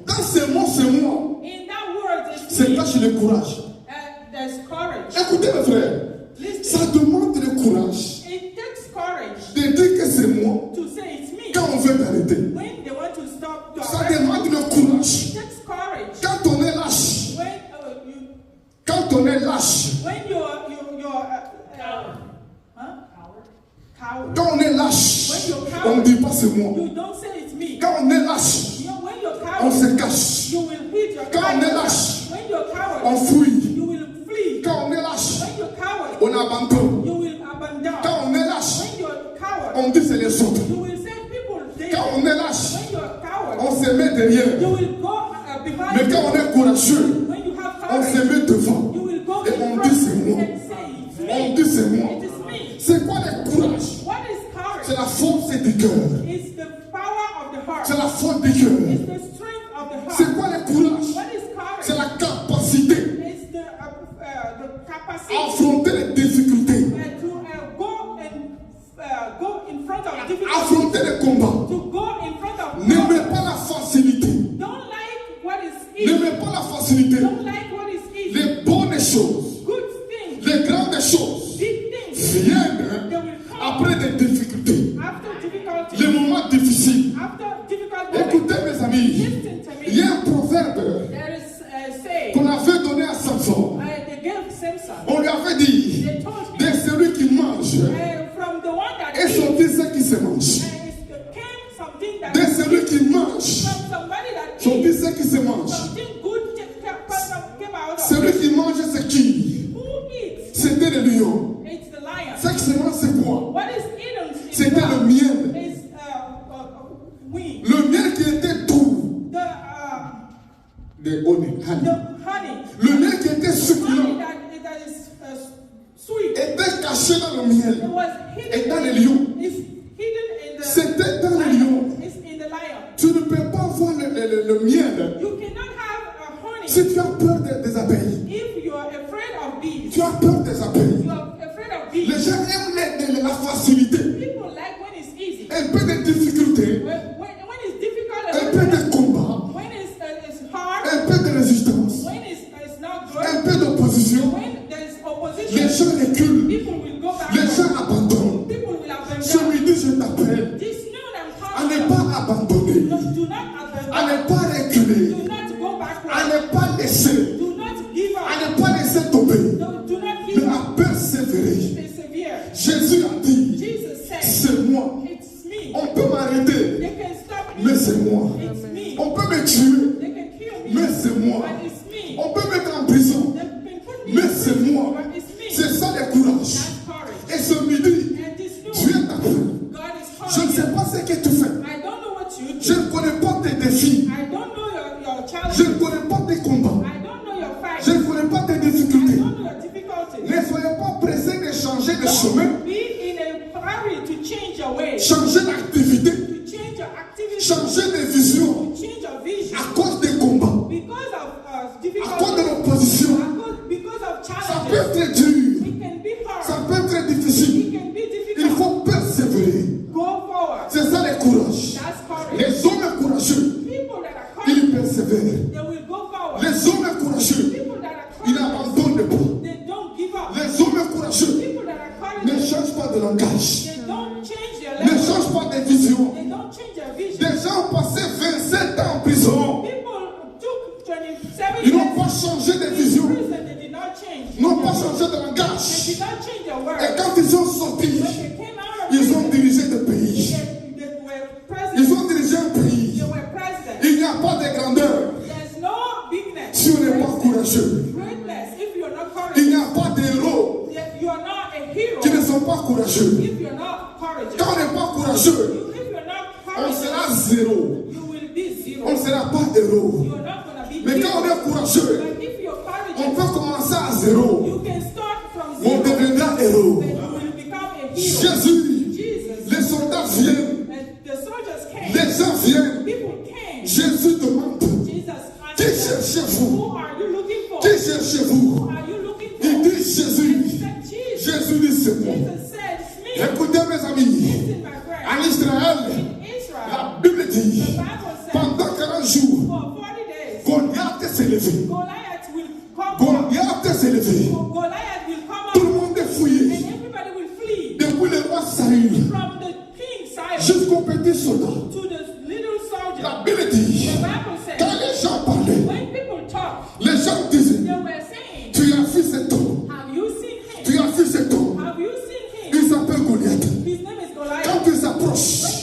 Dans ces mots, c'est moi. In that word, it's C'est me. cache le courage. There's courage. Écoutez mes frères, Listen. ça demande le courage It takes courage de dire que c'est moi to say it's me. quand on veut m'arrêter. When they want to stop to Ça arrest demande you, le courage. it takes courage. Quand on est lâche, quand on est lâche, When coward. quand on est lâche, on ne dit pas c'est moi. You don't say it's me. Quand on est lâche, When you're on coward, se cache. you will hid your Quand on est coward. lâche, When you're coward, on fuit. you will flee. Quand on est lâche, When you're coward, on abandonne. you will abandon. Quand on est lâche, When you're coward, on dit c'est les autres. you will say people there. Quand on est lâche, When you're coward, on se met derrière. you will go behind. Mais quand on est courageux, When you have on courage, se met devant. you will go Et in on front dit c'est moi. and say it's me. On dit c'est moi. It is me. C'est quoi le courage? What is courage? C'est la force du cœur. It's the power of the heart. C'est la force du cœur. It's the strength of the heart. C'est quoi le courage? What is courage? C'est la capacité It's the capacity à affronter les difficultés, to go in front of difficulty. affronter les combats. To go in front of N'aimez pas la facilité. Don't like what is easy. N'aimez pas la facilité. Don't like what is easy. Les bonnes choses, Good things, les grandes choses big things, viennent they will come après des difficultés, after difficulty. les moments difficiles. After difficult moments. Écoutez mes amis, Listen to me. il y a un proverbe There is a saying. qu'on avait donné à Samson. They gave Samson. On lui avait dit, They told de him celui qui mange, from the one that et son eats, fils qui se mange. came something that De celui qui mange, from somebody that son eats, fils qui se mange. something good came out of Celui qui mange, c'est qui? who eats. C'était le lion. It's the lion. Ce qui se mange, c'est quoi? What is eaten is C'était le miel. is wheat. Le miel qui était doux. The De honey. honey. Le miel qui était Honey succulent that is sweet. était caché dans le miel. It was Et hidden. dans les lions. It's hidden in the C'était dans les lions. It's in the lion. Tu ne peux pas voir le miel You cannot have honey si tu as peur des abeilles. if you are afraid of bees. Tu as peur des abeilles. You are afraid of bees. Les gens aiment la facilité. People like when it's easy. Un peu de difficulté. When it's difficult, Un peu de combat. when it's hard, Un peu de résistance. when it's not Un good, peu d'opposition. when there's Les opposition, gens reculent. people will go back. Les gens abandonnent. People will Ce abandon. midi, je t'appelle This noon I'm à calling ne you. pas abandonner, Do not à abandon. ne pas reculer, Do not go à backward. ne pas laisser, Do not give à up. ne pas laisser tomber, Do not mais give up. à persévérer. Persevere. Jésus a dit, Jesus said, c'est moi. it's me. On peut m'arrêter, They can stop me. mais c'est moi. It's me. On peut me tuer, They can kill me. mais c'est moi. But it's me. On peut mettre en prison, They can put me mais in c'est prison, moi. but it's me. C'est ça le courage. That's courage. Et ce midi, And this Dieu noon, t'appelle. God is Je ne calling sais you. pas ce que tu fais. I don't know what you Je do. ne connais pas tes défis. I don't know your Je challenges. ne connais pas tes combats. I don't know your fight. Je ne connais pas tes I difficultés. don't know your difficulties. Ne soyez pas pressés de changer de chemin, Don't be in a hurry to change your way, changer d'activité, to change your activity, changer de vision to change your vision. à cause des combats, Because of à cause de difficulties, l'opposition. because of Ça peut challenges, être dur, it can be ça hard. peut être difficile. It can be Il difficult. faut persévérer. Go forward. C'est ça le courage. That's courage. Les hommes courageux, People that are ils courageous, persévèrent. they will go forward. Les hommes courageux, People that are ils courageous, n'abandonnent pas. they don't give up. Les hommes courageux People that are ne courageous, changent pas de langage, they don't change their ne language. changent pas de vision. They don't change their vision. Des gens ont passé 27 ans en prison. People took 27 Ils n'ont years pas changé de in vision, prison. They did not change. n'ont pas changé de They langage. did not change their Et words. quand ils sont sortis, When they came out of ils ont prison, dirigé des pays. they were Ils president. ont dirigé un pays. They were president. Il n'y a pas de grandeur There's no bigness. si on n'est pas courageux. Greatness if you're not Il n'y courageous. a pas d'héros You are not a hero qui ne sont pas courageux. if you're not courageous. Quand on n'est pas courageux, If you're not on sera courageous, zéro. you will be zero. On ne sera pas héros. You're not going to be Mais quand on hero. est courageux, But if you're on courageous, peut commencer à zéro. you can start from On zero. deviendra héros. And you will become a hero. Jésus, Jesus. les soldats viennent, And the soldiers came. les gens viennent. People came. Jésus demande, Jesus qui asked them, cherchez-vous? who are you looking for? Qui cherchez-vous? Who are you looking for? Il dit Jésus. He said, Jesus. Jésus dit c'est moi. Jesus said, it's me. Écoutez mes amis, Listen, my friend. en Israël, In Israel, la Bible dit, the Bible said, pendant 40 jours, for 40 élevé. Goliath will come up. Goliath s'est élevé. Goliath will come Tout up. le monde est fouillé. And everybody will flee. Depuis le roi Saül From the king Cyrus jusqu'au petit soldat. to the little soldier. La Bible dit, The Bible says, quand les gens parlaient, when people talk, les gens disaient, they were saying, tu as vu cet homme, have you seen him? tu as vu cet homme. Have you seen him? Il s'appelle Goliath. His name is Goliath. Quand il s'approche,